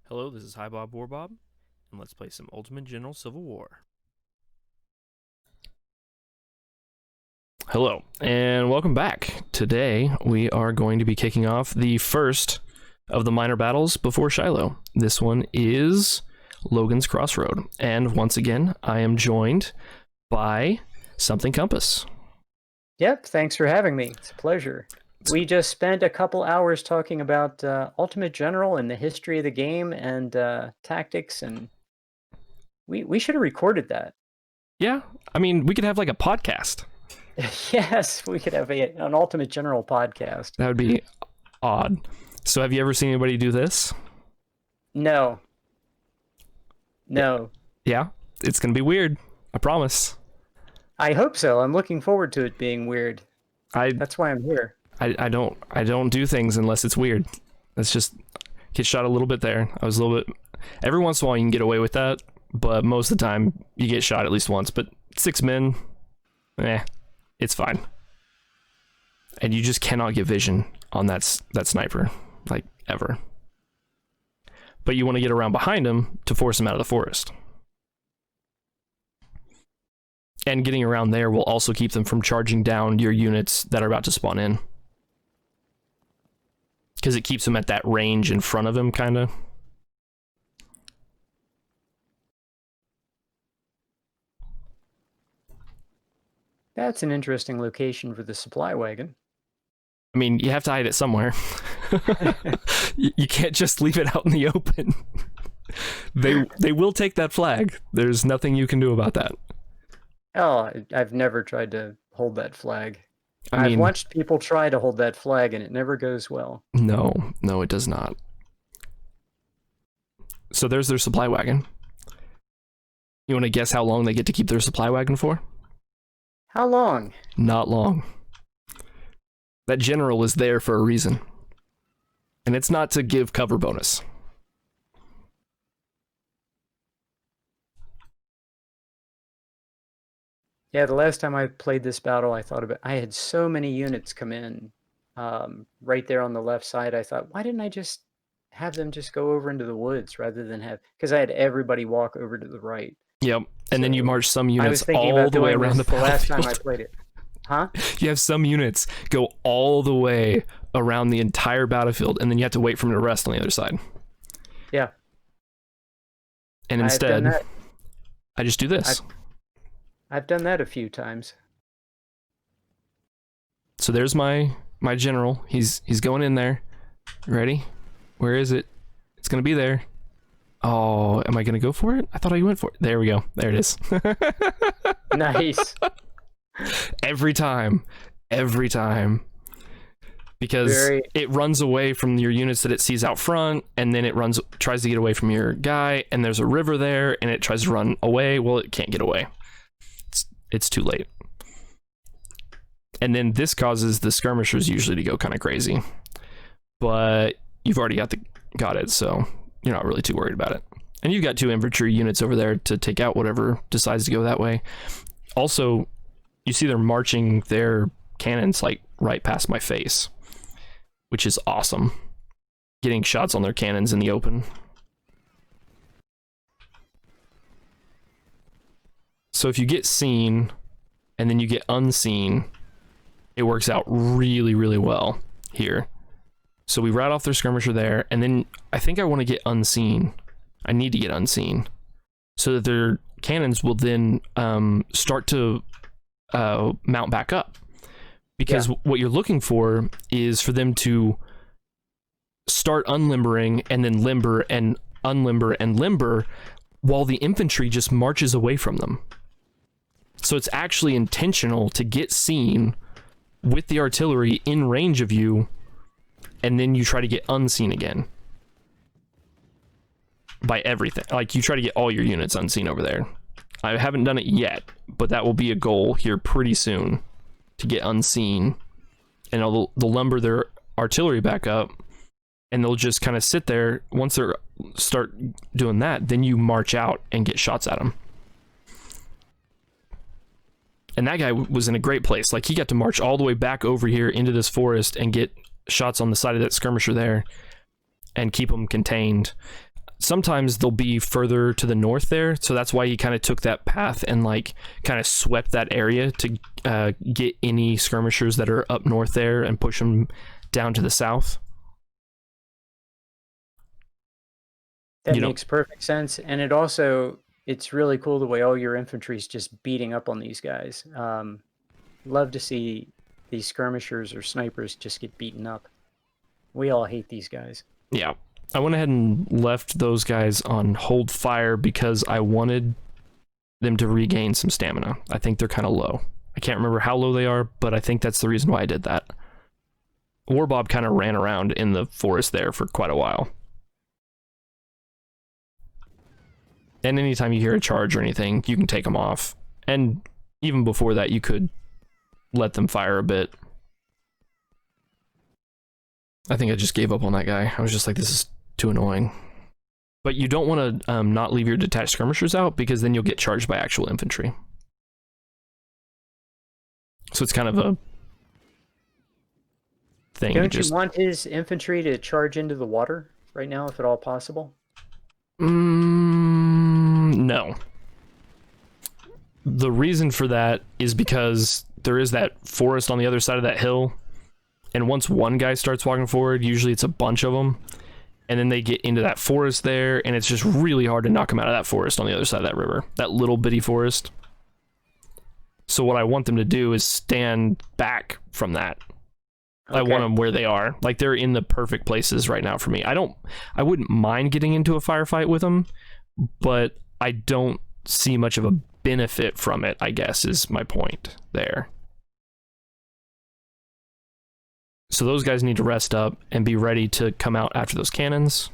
Hello, this is Hi Bob Warbob, and let's play some Ultimate General Civil War. Hello, and welcome back. Today, we are going to be kicking off the first of the minor battles before Shiloh. This one is Logan's Crossroad, and once again, I am joined by Something Compass. Yep, thanks for having me. It's a pleasure. We just spent a couple hours talking about Ultimate General and the history of the game and tactics, and we should have recorded that. Yeah, I mean, we could have like a podcast. Yes, we could have an Ultimate General podcast. That would be odd. So have you ever seen anybody do this? No. No. Yeah, it's going to be weird. I promise. I hope so. I'm looking forward to it being weird. That's why I'm here. I don't do things unless it's weird. It's just get shot a little bit there. I was a little bit. Every once in a while you can get away with that, but most of the time you get shot at least once. But 6 men, it's fine. And you just cannot get vision on that sniper, like ever. But you want to get around behind him to force him out of the forest. And getting around there will also keep them from charging down your units that are about to spawn in. Because it keeps him at that range in front of him, kind of. That's an interesting location for the supply wagon. I mean, you have to hide it somewhere. You can't just leave it out in the open. They will take that flag. There's nothing you can do about that. Oh, I've never tried to hold that flag. I mean, I've watched people try to hold that flag, and it never goes well. No, it does not. So there's their supply wagon. You want to guess how long they get to keep their supply wagon for? How long? Not long. That general is there for a reason. And it's not to give cover bonus. Yeah, the last time I played this battle, I had so many units come in right there on the left side. I thought, why didn't I just have them just go over into the woods rather than because I had everybody walk over to the right. Yep, and then you march some units all about the way around the battlefield. Last time I played it. Huh? You have some units go all the way around the entire battlefield, and then you have to wait for them to rest on the other side. Yeah. And instead, I just do this. I've done that a few times. So there's my general. He's going in there. Ready? Where is it? It's gonna be there. Oh, am I gonna go for it? I thought I went for it. There we go. There it is. Nice. Every time. Because it runs away from your units that it sees out front, and then it tries to get away from your guy, and there's a river there, and it tries to run away. Well, it can't get away. It's too late. And then this causes the skirmishers usually to go kind of crazy. But you've already got it, so you're not really too worried about it. And you've got 2 infantry units over there to take out whatever decides to go that way. Also, you see they're marching their cannons like right past my face, which is awesome. Getting shots on their cannons in the open. So if you get seen and then you get unseen, it works out really, really well here. So we rat off their skirmisher there, and then I think I want to get unseen. I need to get unseen so that their cannons will then start to mount back up. Because what you're looking for is for them to start unlimbering and then limber and unlimber and limber while the infantry just marches away from them. So it's actually intentional to get seen with the artillery in range of you, and then you try to get unseen again by everything. Like, you try to get all your units unseen over there. I haven't done it yet, but that will be a goal here pretty soon, to get unseen. And they'll lumber their artillery back up, and they'll just kind of sit there. Once they start doing that, then you march out and get shots at them. And that guy was in a great place. Like, he got to march all the way back over here into this forest and get shots on the side of that skirmisher there and keep them contained. sometimes they'll be further to the north there, so that's why he kind of took that path and like kind of swept that area to get any skirmishers that are up north there and push them down to the south. That makes perfect sense, and it's really cool the way all your infantry's just beating up on these guys. Love to see these skirmishers or snipers just get beaten up. We all hate these guys. Yeah. I went ahead and left those guys on hold fire because I wanted them to regain some stamina. I think they're kind of low. I can't remember how low they are, but I think that's the reason why I did that. Warbob kind of ran around in the forest there for quite a while. And anytime you hear a charge or anything, you can take them off. And even before that, you could let them fire a bit. I think I just gave up on that guy. I was just like, this is too annoying. But you don't want to not leave your detached skirmishers out, because then you'll get charged by actual infantry. So it's kind of a thing. Don't you want his infantry to charge into the water right now, if at all possible? No. The reason for that is because there is that forest on the other side of that hill, and once one guy starts walking forward, usually it's a bunch of them, and then they get into that forest there, and it's just really hard to knock them out of that forest on the other side of that river, that little bitty forest. So what I want them to do is stand back from that. Okay. I want them where they are. Like, they're in the perfect places right now for me. I wouldn't mind getting into a firefight with them, but I don't see much of a benefit from it, I guess, is my point there. So those guys need to rest up and be ready to come out after those cannons.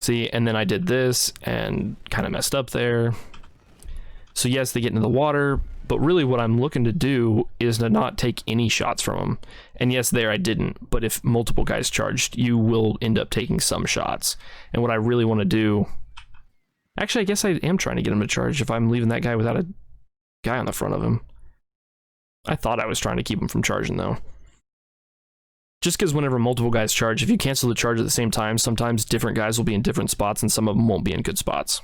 See, and then I did this and kind of messed up there. So yes, they get into the water, but really what I'm looking to do is to not take any shots from them. And yes, there I didn't, but if multiple guys charged, you will end up taking some shots. And what I really want to do... Actually, I guess I am trying to get him to charge if I'm leaving that guy without a guy on the front of him. I thought I was trying to keep him from charging, though. Just because whenever multiple guys charge, if you cancel the charge at the same time, sometimes different guys will be in different spots and some of them won't be in good spots.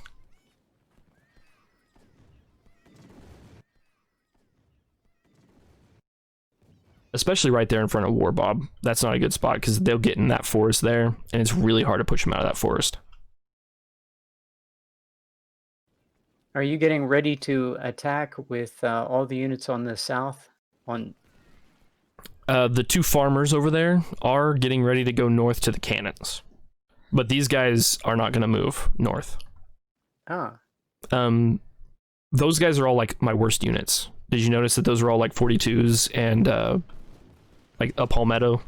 Especially right there in front of Warbob. That's not a good spot because they'll get in that forest there, and it's really hard to push them out of that forest. Are you getting ready to attack with all the units on the south? The two farmers over there are getting ready to go north to the cannons. But these guys are not going to move north. Ah. Those guys are all like my worst units. Did you notice that those are all like 42s and like a palmetto?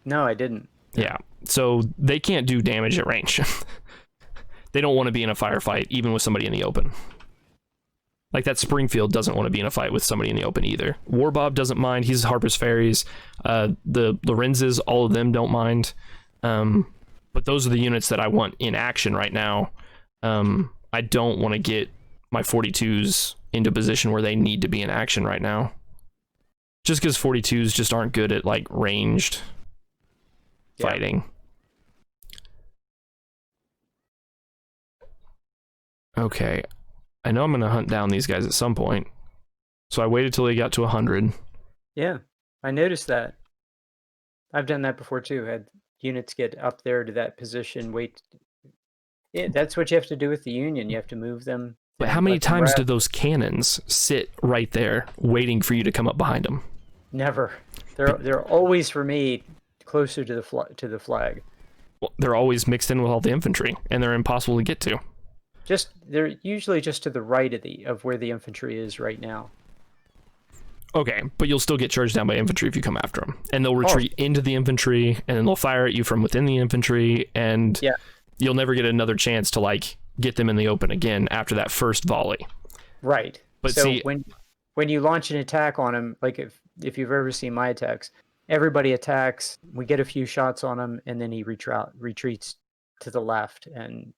No, I didn't. Yeah. So they can't do damage at range. They don't want to be in a firefight, even with somebody in the open. Like that Springfield doesn't want to be in a fight with somebody in the open either. Warbob doesn't mind. He's Harper's Ferries. The Lorenzes, all of them don't mind. But those are the units that I want in action right now. I don't want to get my 42s into a position where they need to be in action right now. Just because 42s just aren't good at like ranged fighting. Okay, I know I'm going to hunt down these guys at some point. So I waited till they got to 100. Yeah, I noticed that. I've done that before too. Had units get up there to that position, wait. Yeah, that's what you have to do with the Union. You have to move them. But how many times do those cannons sit right there waiting for you to come up behind them? Never. They're always, for me, closer to the flag. Well, they're always mixed in with all the infantry, and they're impossible to get to. They're usually just to the right of where the infantry is right now. Okay, but you'll still get charged down by infantry if you come after them. And they'll retreat into the infantry, and then they'll fire at you from within the infantry, and you'll never get another chance to, like, get them in the open again after that first volley. Right. But so see, when you launch an attack on them, like if you've ever seen my attacks, everybody attacks, we get a few shots on him, and then he retreats to the left, and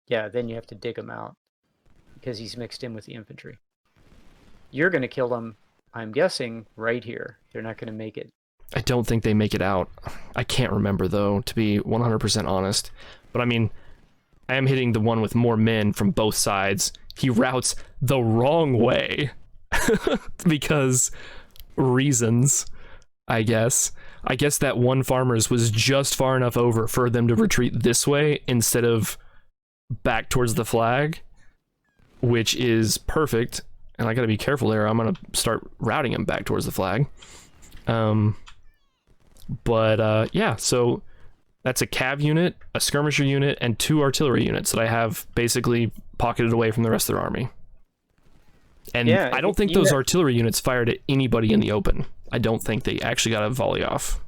yeah, then you have to dig him out because he's mixed in with the infantry. You're going to kill them, I'm guessing, right here. They're not going to make it. I don't think they make it out. I can't remember, though, to be 100% honest. But I mean, I am hitting the one with more men from both sides. He routes the wrong way because reasons, I guess. I guess that one farmer's was just far enough over for them to retreat this way instead of back towards the flag, which is perfect. And I gotta be careful there. I'm gonna start routing him back towards the flag. Yeah, so that's a cav unit, a skirmisher unit, and 2 artillery units that I have basically pocketed away from the rest of their army. And yeah, I don't think those artillery units fired at anybody in the open. I don't think they actually got a volley off.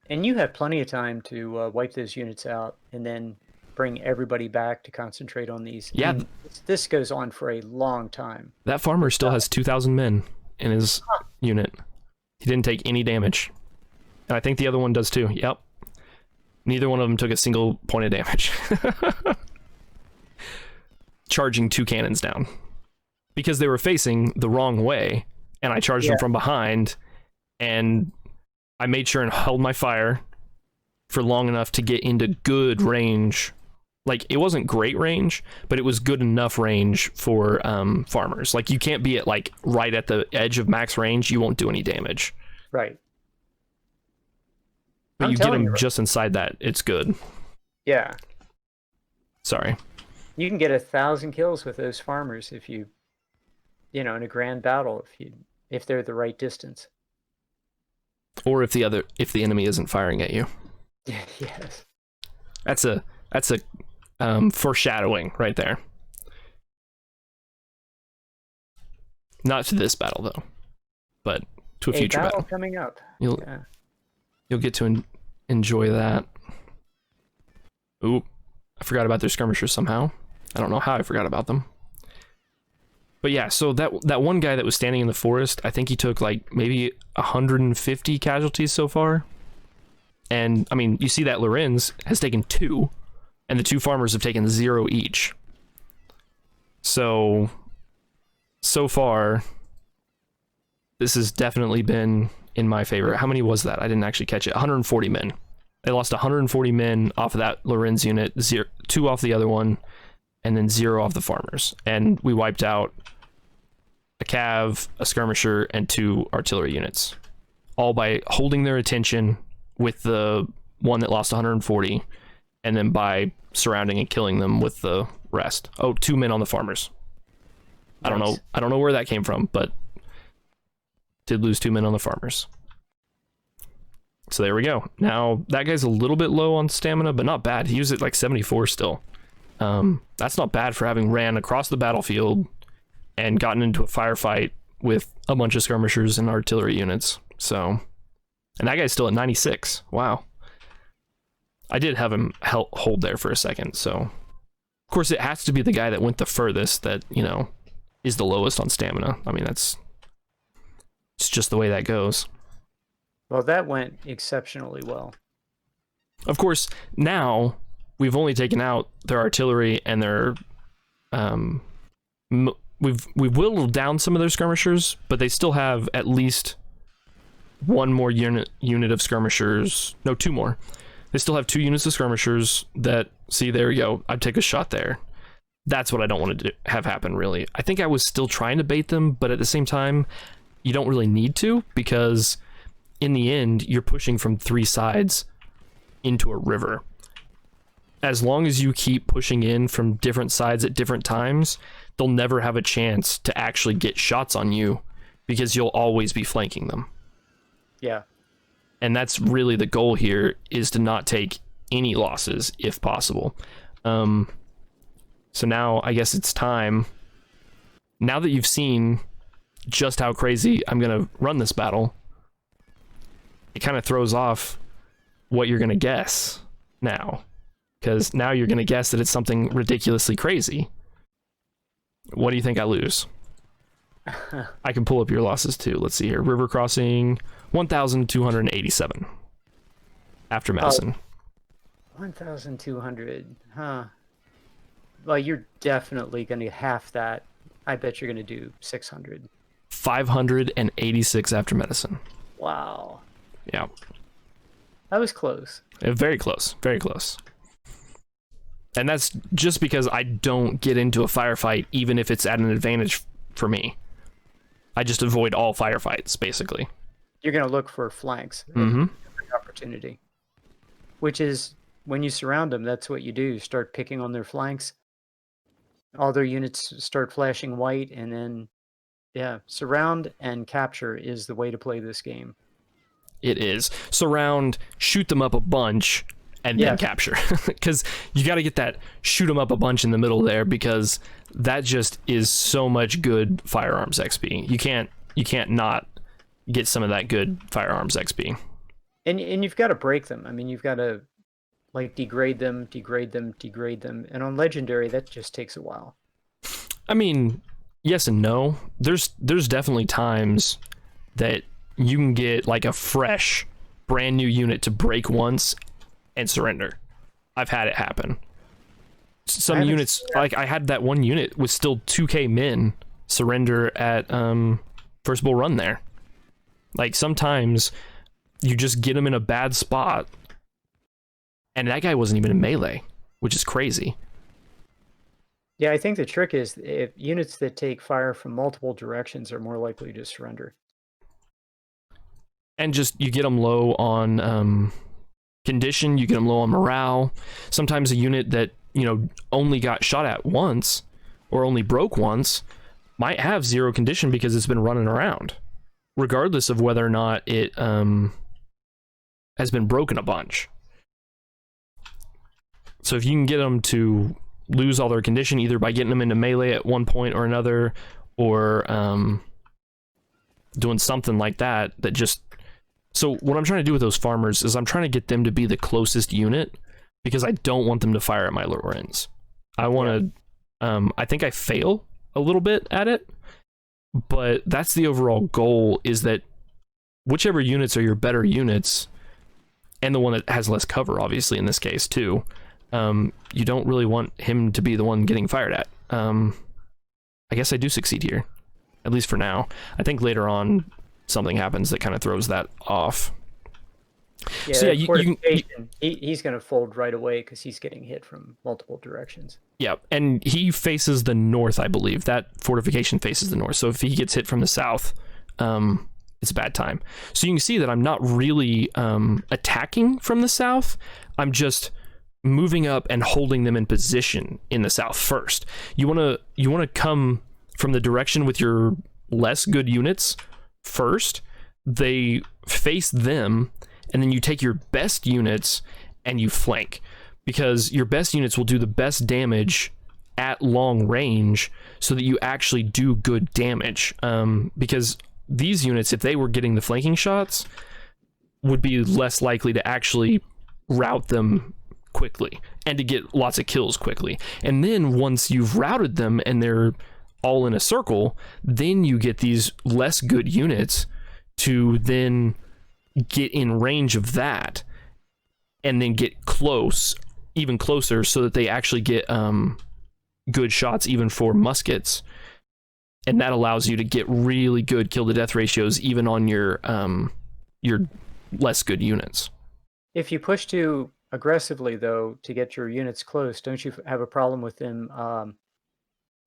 And you have plenty of time to wipe those units out and then bring everybody back to concentrate on these. Yeah. I mean, this goes on for a long time. That farmer still has 2,000 men in his unit. He didn't take any damage. And I think the other one does too. Yep. Neither one of them took a single point of damage. Charging 2 cannons down. Because they were facing the wrong way, and I charged them from behind, and I made sure and held my fire for long enough to get into good range. Like, it wasn't great range, but it was good enough range for farmers. Like, you can't be at, like, right at the edge of max range. You won't do any damage. Right. But you get them just inside that, it's good. Yeah. Sorry. You can get 1,000 kills with those farmers if you in a grand battle, if they're the right distance. Or if the enemy isn't firing at you. Yes. That's a foreshadowing right there. Not to this battle though, but to a future battle coming up. You'll get to enjoy that. Ooh, I forgot about their skirmishers somehow. I don't know how I forgot about them. But yeah, so that one guy that was standing in the forest, I think he took like maybe 150 casualties so far. And I mean, you see that Lorenz has taken 2, and the 2 farmers have taken 0 each. So far, this has definitely been in my favor. How many was that? I didn't actually catch it. 140 men. They lost 140 men off of that Lorenz unit, 2 off the other one, and then 0 off the farmers. And we wiped out a cav, a skirmisher, and 2 artillery units. All by holding their attention with the one that lost 140, and then by surrounding and killing them with the rest. Oh, 2 men on the farmers. Nice. I don't know where that came from, but did lose 2 men on the farmers. So there we go. Now, that guy's a little bit low on stamina, but not bad. He was at like 74 still. That's not bad for having ran across the battlefield and gotten into a firefight with a bunch of skirmishers and artillery units. So, and that guy's still at 96. Wow. I did have him hold there for a second. So, of course, it has to be the guy that went the furthest that, is the lowest on stamina. I mean, it's just the way that goes. Well, that went exceptionally well. Of course, now we've only taken out their artillery and their we've whittled down some of their skirmishers, but they still have at least 1 more unit of skirmishers. No, 2 more. They still have 2 units of skirmishers that, see, there you go. I'd take a shot there. That's what I don't want to have happen, really. I think I was still trying to bait them, but at the same time, you don't really need to, because in the end, you're pushing from 3 sides into a river. As long as you keep pushing in from different sides at different times, they'll never have a chance to actually get shots on you, because you'll always be flanking them. Yeah. And that's really the goal here, is to not take any losses if possible. So now I guess it's time, now that you've seen just how crazy I'm going to run this battle, it kind of throws off what you're going to guess now. Because now you're going to guess that it's something ridiculously crazy. What do you think I lose? I can pull up your losses too. Let's see here. River crossing, 1,287. After medicine. 1,200, huh? Well, you're definitely going to half that. I bet you're going to do 600. 586 after medicine. Wow. Yeah. That was close. Very close. Very close. And that's just because I don't get into a firefight, even if it's at an advantage for me. I just avoid all firefights, basically. You're going to look for flanks at Mm-hmm. every opportunity. Which is, when you surround them, that's what you do. You start picking on their flanks. All their units start flashing white, and then, yeah, surround and capture is the way to play this game. It is. Surround, shoot them up a bunch, and then capture. Because you got to get that shoot them up a bunch in the middle there, because that just is so much good firearms XP. You can't not get some of that good firearms XP. And you've got to break them. I mean, you've got to like degrade them. And on Legendary, that just takes a while. I mean, yes and no. There's definitely times that you can get like a fresh, brand new unit to break once and surrender. I've had it happen. Some units, like I had that one unit with still 2k min surrender at First Bull Run there. Like sometimes you just get them in a bad spot, and that guy wasn't even in melee, which is crazy. Yeah, I think the trick is if units that take fire from multiple directions are more likely to surrender. And just you get them low on condition, you get them low on morale. Sometimes a unit that, you know, only got shot at once or only broke once might have 0 condition because it's been running around, regardless of whether or not it has been broken a bunch. So if you can get them to lose all their condition, either by getting them into melee at one point or another, or doing something like that, that just... So what I'm trying to do with those farmers is I'm trying to get them to be the closest unit, because I don't want them to fire at my Lorenz. I want to... I think I fail a little bit at it, but that's the overall goal, is that whichever units are your better units, and the one that has less cover, obviously, in this case, too, you don't really want him to be the one getting fired at. I guess I do succeed here, at least for now. I think later on something happens that kind of throws that off. Yeah, so yeah, he's going to fold right away because he's getting hit from multiple directions. Yeah, and he faces the north, I believe. That fortification faces the north. So if he gets hit from the south, it's a bad time. So you can see that I'm not really attacking from the south. I'm just moving up and holding them in position in the south first. You want to come from the direction with your less good units first. They face them, and then you take your best units and you flank, because your best units will do the best damage at long range, so that you actually do good damage. Because these units, if they were getting the flanking shots, would be less likely to actually rout them quickly and to get lots of kills quickly. And then once you've routed them and they're all in a circle, then you get these less good units to then get in range of that and then get close, even closer, so that they actually get good shots even for muskets. And that allows you to get really good kill to death ratios even on your less good units. If you push too aggressively, though, to get your units close, don't you have a problem with them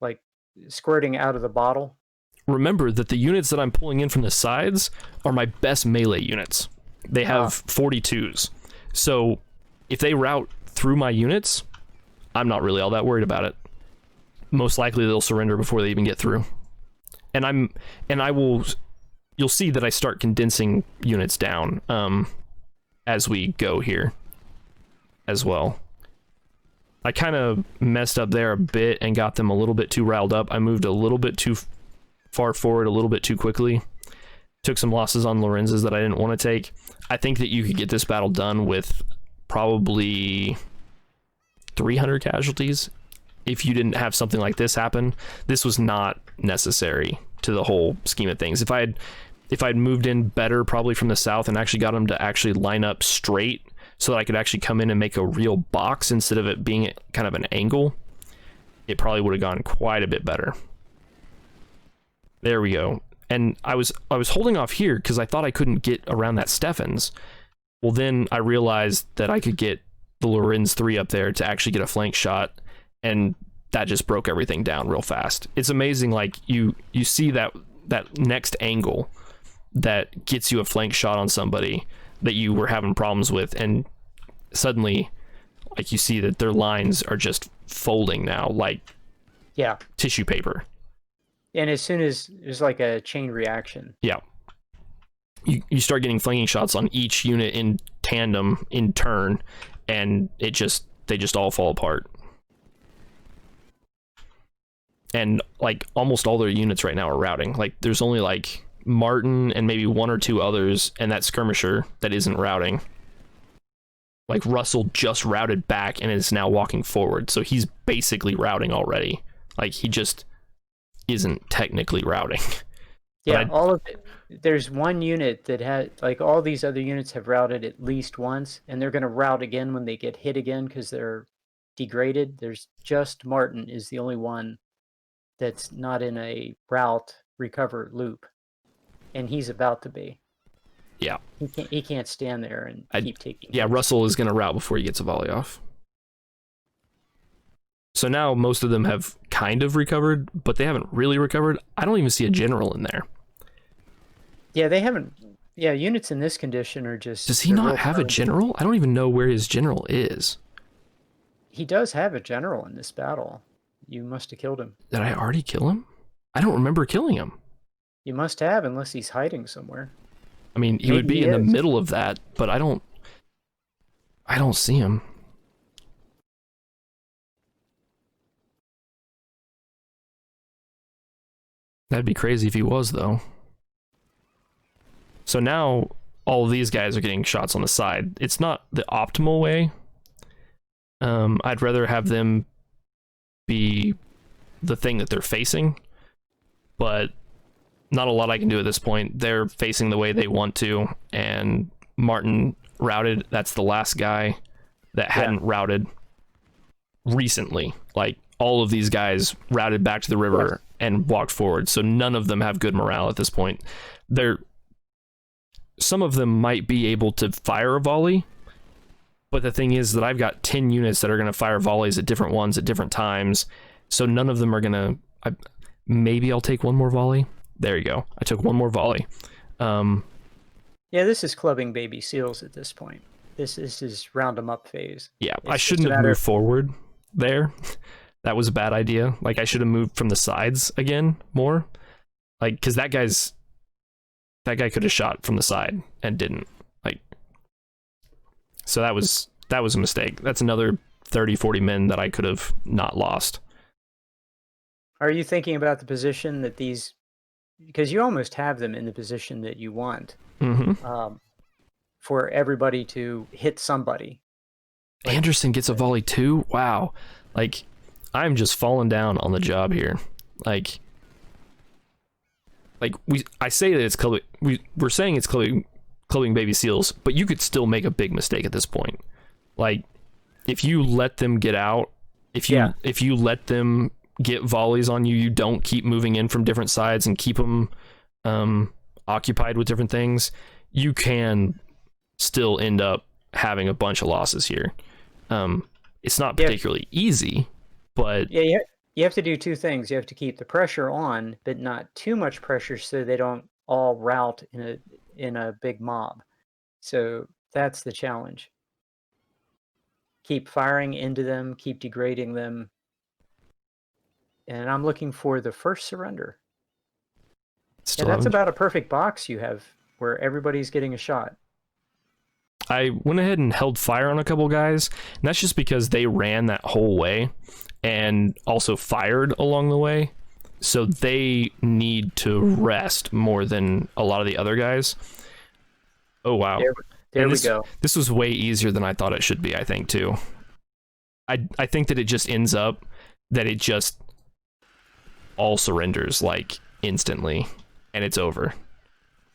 like squirting out of the bottle? Remember that the units that I'm pulling in from the sides are my best melee units. They have 42s. So if they route through my units, I'm not really all that worried about it. Most likely they'll surrender before they even get through. You'll see that I start condensing units down as we go here as well. I kind of messed up there a bit and got them a little bit too riled up. I moved a little bit too far forward, a little bit too quickly. Took some losses on Lorenz's that I didn't want to take. I think that you could get this battle done with probably 300 casualties if you didn't have something like this happen. This was not necessary to the whole scheme of things. If I'd moved in better, probably from the south, and actually got them to actually line up straight so that I could actually come in and make a real box instead of it being kind of an angle, it probably would have gone quite a bit better. There we go. And I was holding off here because I thought I couldn't get around that Steffens. Well, then I realized that I could get the Lorenz 3 up there to actually get a flank shot, and that just broke everything down real fast. It's amazing, like you see that next angle that gets you a flank shot on somebody that you were having problems with, and suddenly like you see that their lines are just folding now like tissue paper. And as soon as there's like a chain reaction. Yeah. You start getting flanking shots on each unit in tandem in turn, and they just all fall apart. And like almost all their units right now are routing. Like there's only like Martin and maybe one or two others, and that skirmisher that isn't routing. Like Russell just routed back and is now walking forward, so he's basically routing already. Like he just isn't technically routing. Yeah, all of it. There's one unit that had, like, all these other units have routed at least once, and they're going to route again when they get hit again because they're degraded. There's just Martin is the only one that's not in a route recover loop, and he's about to be. Yeah. He can't stand there and keep taking. Yeah, hits. Russell is going to route before he gets a volley off. So now most of them have kind of recovered, but they haven't really recovered. I don't even see a general in there. Yeah, they haven't. Yeah, units in this condition are just... Does he not have a general? I don't even know where his general is. He does have a general in this battle. You must have killed him. Did I already kill him? I don't remember killing him. You must have, unless he's hiding somewhere. I mean, he would be in the middle of that, but I don't see him. That'd be crazy if he was, though. So now all of these guys are getting shots on the side. It's not the optimal way. I'd rather have them be the thing that they're facing, but not a lot I can do at this point. They're facing the way they want to, and Martin routed. That's the last guy that hadn't routed recently. Like, all of these guys routed back to the river and walked forward, so none of them have good morale at this point. Some of them might be able to fire a volley, but the thing is that I've got 10 units that are going to fire volleys at different ones at different times, so none of them are going to... Maybe I'll take one more volley. There you go. I took one more volley. Yeah, this is clubbing baby seals at this point. This is his round them up phase. Yeah, I shouldn't have moved forward there. That was a bad idea. Like, I should have moved from the sides again more. Like, because that guy could have shot from the side and didn't. Like, so that was a mistake. That's another 30-40 men that I could have not lost. Are you thinking about the position that these... Because you almost have them in the position that you want. Mm-hmm. For everybody to hit somebody. Like, Anderson gets a volley too? Wow. Like, I'm just falling down on the job here. Like I say that it's clubbing, we're saying it's clubbing baby seals, but you could still make a big mistake at this point. Like, if you let them get out, if you let them get volleys on you, you don't keep moving in from different sides and keep them occupied with different things, you can still end up having a bunch of losses here. It's not particularly easy, but you have to do two things. You have to keep the pressure on, but not too much pressure so they don't all rout in a big mob. So that's the challenge. Keep firing into them, keep degrading them. And I'm looking for the first surrender. And that's about a perfect box you have where everybody's getting a shot. I went ahead and held fire on a couple guys, and that's just because they ran that whole way and also fired along the way, so they need to rest more than a lot of the other guys. Oh wow. There we go. This was way easier than I thought it should be, I think, too. I think that it just ends up that it just all surrenders like instantly and it's over.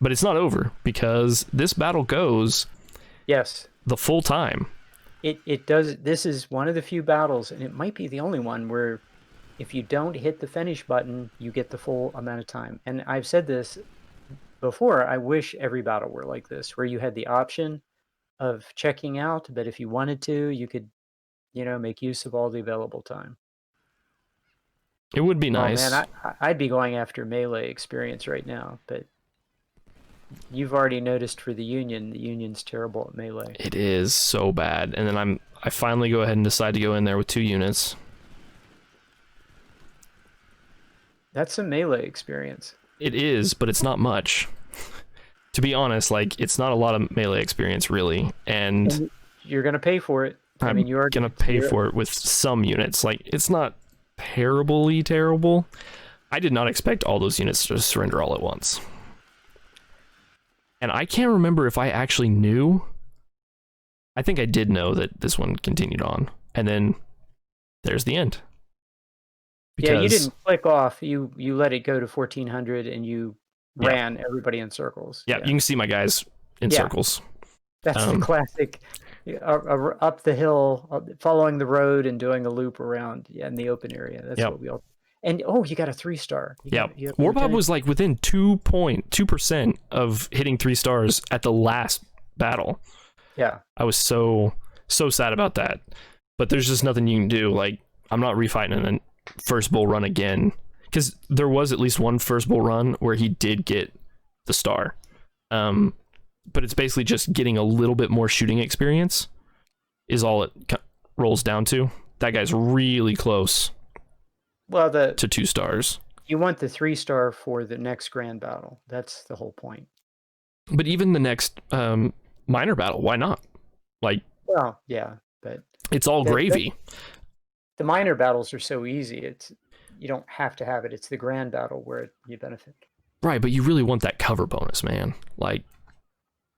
But it's not over, because this battle goes the full time. It does. This is one of the few battles, and it might be the only one, where if you don't hit the finish button, you get the full amount of time. And I've said this before, I wish every battle were like this, where you had the option of checking out, but if you wanted to, you could, make use of all the available time. It would be Oh man, nice. I'd be going after melee experience right now, but you've already noticed for the Union's terrible at melee. It is so bad. And then I finally go ahead and decide to go in there with 2 units. That's some melee experience. It is, but it's not much. To be honest, like, it's not a lot of melee experience, really. And you're going to pay for it. I mean, you're going to pay for it with some units. Like, it's not terribly terrible. I did not expect all those units to surrender all at once. And I can't remember if I actually knew. I think I did know that this one continued on. And then there's the end. Yeah, you didn't click off. You let it go to 1400 and you ran everybody in circles. Yeah, you can see my guys in circles. That's the classic up the hill, following the road and doing a loop around in the open area. That's what we all. And you got a 3-star. Warbob was like within 2% of hitting 3 stars at the last battle. Yeah. I was so sad about that. But there's just nothing you can do. Like, I'm not refighting a first bull run again. Because there was at least one first bull run where he did get the star. But it's basically just getting a little bit more shooting experience is all it rolls down to. That guy's really close. Well, to 2 stars. You want the 3-star for the next grand battle. That's the whole point. But even the next minor battle, why not? Like, well, yeah, but it's all gravy. The minor battles are so easy. You don't have to have it. It's the grand battle where you benefit. Right, but you really want that cover bonus, man. Like,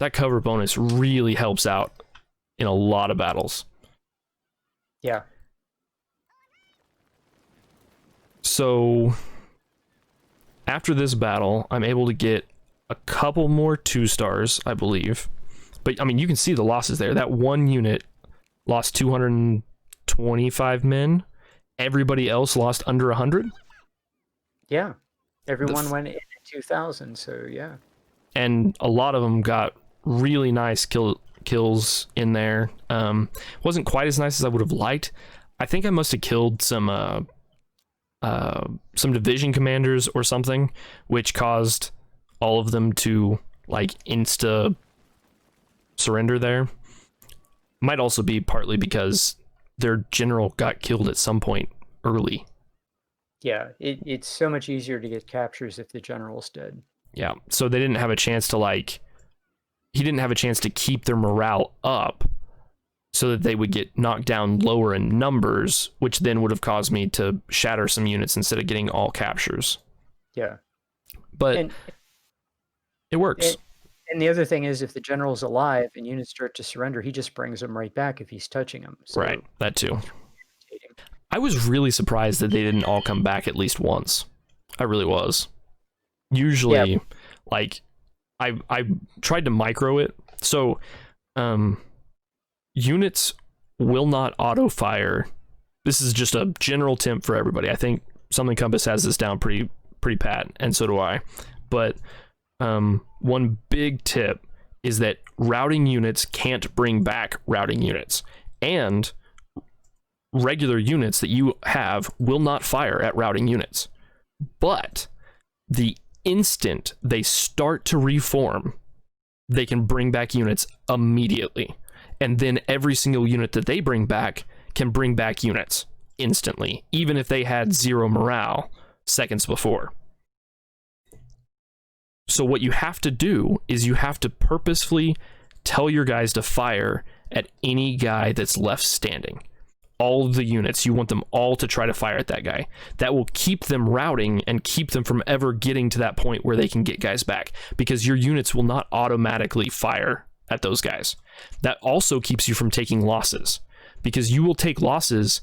that cover bonus really helps out in a lot of battles. Yeah. So after this battle, I'm able to get a couple more 2 stars, I believe. But I mean, you can see the losses there. That one unit lost 225 men. Everybody else lost under 100. Yeah. Everyone went in at 2,000, so yeah. And a lot of them got really nice kills in there. Wasn't quite as nice as I would have liked. I think I must have killed some division commanders or something, which caused all of them to like insta surrender there. Might also be partly because their general got killed at some point early. Yeah, it's so much easier to get captures if the general's dead. Yeah, so they didn't have a chance to he didn't have a chance to keep their morale up so that they would get knocked down lower in numbers, which then would have caused me to shatter some units instead of getting all captures. Yeah. But it works. And the other thing is, if the general's alive and units start to surrender, he just brings them right back if he's touching them. So right, that too. I was really surprised that they didn't all come back at least once. I really was. Usually, like, I tried to micro it. So, units will not auto-fire. This is just a general tip for everybody. I think Something Compass has this down pretty pat, and so do I. But one big tip is that routing units can't bring back routing units. And regular units that you have will not fire at routing units. But the instant they start to reform, they can bring back units immediately. And then every single unit that they bring back can bring back units instantly, even if they had 0 morale seconds before. So what you have to do is you have to purposefully tell your guys to fire at any guy that's left standing. All of the units, you want them all to try to fire at that guy. That will keep them routing and keep them from ever getting to that point where they can get guys back, because your units will not automatically fire at those guys. That also keeps you from taking losses, because you will take losses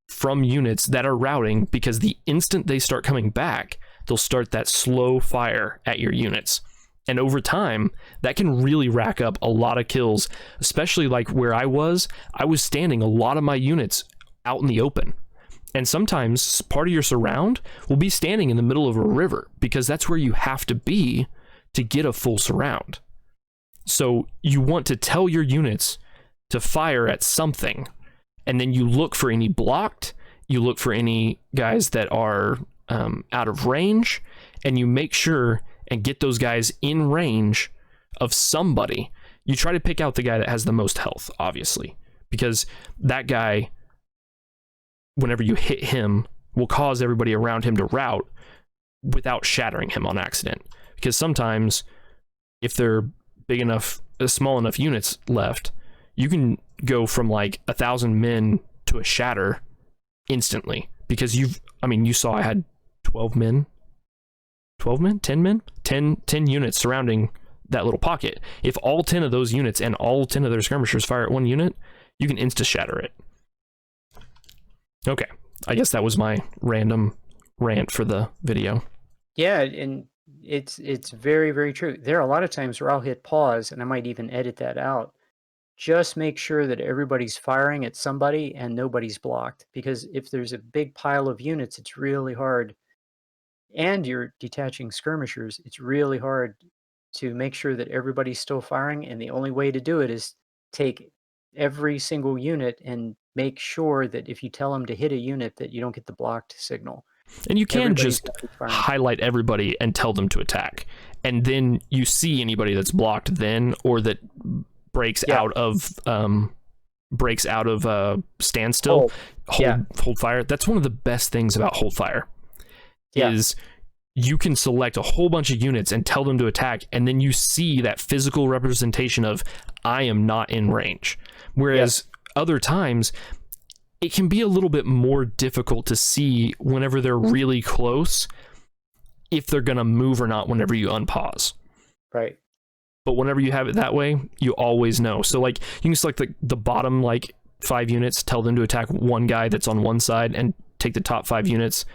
from units that are routing, because the instant they start coming back, they'll start that slow fire at your units. And over time, that can really rack up a lot of kills, especially like where I was standing a lot of my units out in the open. And sometimes part of your surround will be standing in the middle of a river because that's where you have to be to get a full surround. So you want to tell your units to fire at something, and then you look for any blocked, you look for any guys that are out of range, and you make sure and get those guys in range of somebody. You try to pick out the guy that has the most health, obviously, because that guy, whenever you hit him, will cause everybody around him to rout without shattering him on accident. Because sometimes, if they're big enough, small enough units left, you can go from like 1,000 men to a shatter instantly. Because you saw I had 12 men, 10 men, 10 units surrounding that little pocket. If all 10 of those units and all 10 of their skirmishers fire at one unit, you can insta-shatter it. Okay, I guess that was my random rant for the video. Yeah, and it's very, very true. There are a lot of times where I'll hit pause, and I might even edit that out. Just make sure that everybody's firing at somebody and nobody's blocked. Because if there's a big pile of units, it's really hard. And you're detaching skirmishers, it's really hard to make sure that everybody's still firing. And the only way to do it is take every single unit and make sure that if you tell them to hit a unit, that you don't get the blocked signal. And you can Everybody's just gotta be firing. highlight everybody and tell them to attack. And then you see anybody that's blocked then, or that breaks out of standstill, hold fire. That's one of the best things about hold fire is you can select a whole bunch of units and tell them to attack, and then you see that physical representation of I am not in range. Whereas other times it can be a little bit more difficult to see whenever they're really close if they're going to move or not whenever you unpause. Right. But whenever you have it that way, you always know. So like you can select the bottom like 5 units, tell them to attack one guy that's on one side, and take the top 5 units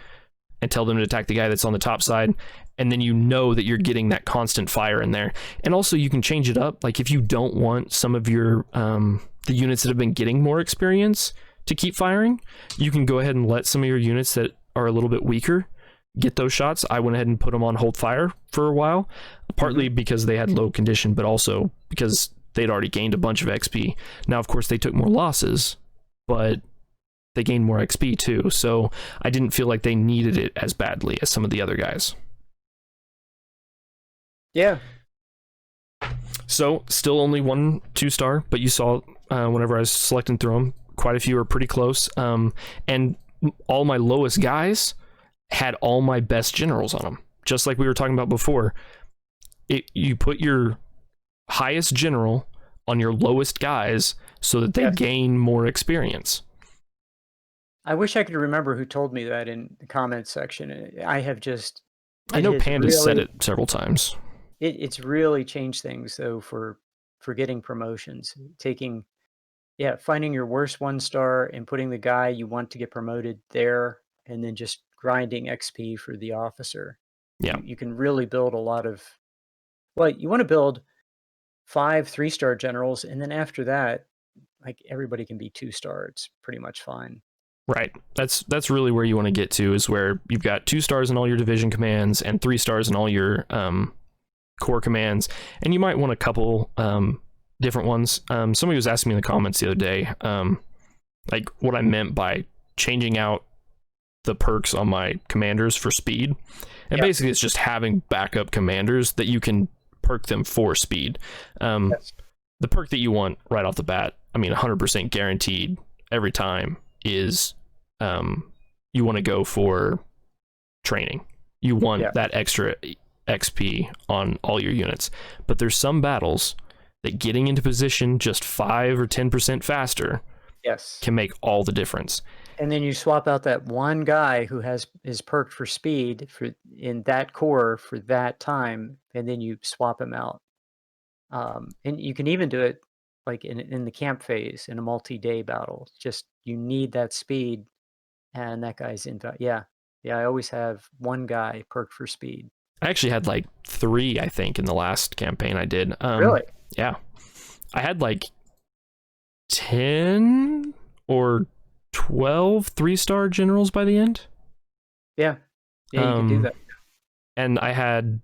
and tell them to attack the guy that's on the top side. And then you know that you're getting that constant fire in there. And also you can change it up. Like if you don't want some of your the units that have been getting more experience to keep firing, you can go ahead and let some of your units that are a little bit weaker get those shots. I went ahead and put them on hold fire for a while, partly because they had low condition, but also because they'd already gained a bunch of XP. Now, of course, they took more losses, but they gained more XP too, so I didn't feel like they needed it as badly as some of the other guys. Yeah. So, still only 1 2-star, but you saw whenever I was selecting through them, quite a few are pretty close. And all my lowest guys had all my best generals on them. Just like we were talking about before. You put your highest general on your lowest guys so that they gain more experience. I wish I could remember who told me that in the comments section. I know Panda said it several times. It's really changed things though for getting promotions. Finding your worst 1-star and putting the guy you want to get promoted there, and then just grinding XP for the officer. Yeah. You can really build a lot of, you want to build 5 3-star generals, and then after that, like everybody can be 2-star. It's pretty much fine. Right. That's really where you want to get to, is where you've got 2 stars in all your division commands and 3 stars in all your core commands, and you might want a couple different ones. Somebody was asking me in the comments the other day, like what I meant by changing out the perks on my commanders for speed, and basically it's just having backup commanders that you can perk them for speed. The perk that you want right off the bat, 100% guaranteed every time, is you want to go for training. You want that extra XP on all your units, but there's some battles that getting into position just 5 or 10% faster can make all the difference. And then you swap out that one guy who is perked for speed in that core for that time, and then you swap him out. And you can even do it like in the camp phase in a multi-day battle. Just you need that speed, and that guy's in. I always have one guy perked for speed. I actually had like 3, I think, in the last campaign I did. Really? Yeah. I had like 10 or 12 3-star generals by the end. Yeah. Yeah, you can do that. And I had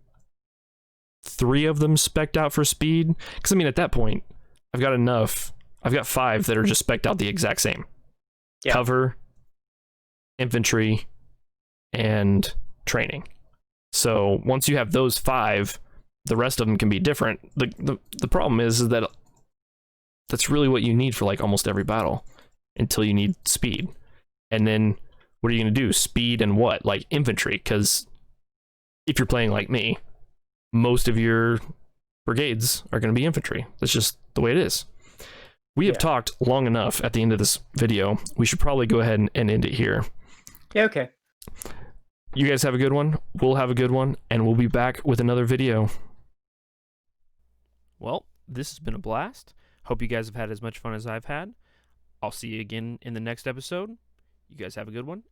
3 of them spec'd out for speed. Because, I mean, at that point, I've got enough. I've got 5 that are just spec'd out the exact same. Yeah. Cover, infantry, and training. So once you have those 5, the rest of them can be different. The problem is that that's really what you need for like almost every battle until you need speed. And then what are you going to do? Speed and what? Like infantry, because if you're playing like me, most of your brigades are going to be infantry. That's just the way it is. We have talked long enough at the end of this video. We should probably go ahead and end it here. Yeah, okay. You guys have a good one. We'll have a good one, and we'll be back with another video. Well, this has been a blast. Hope you guys have had as much fun as I've had. I'll see you again in the next episode. You guys have a good one,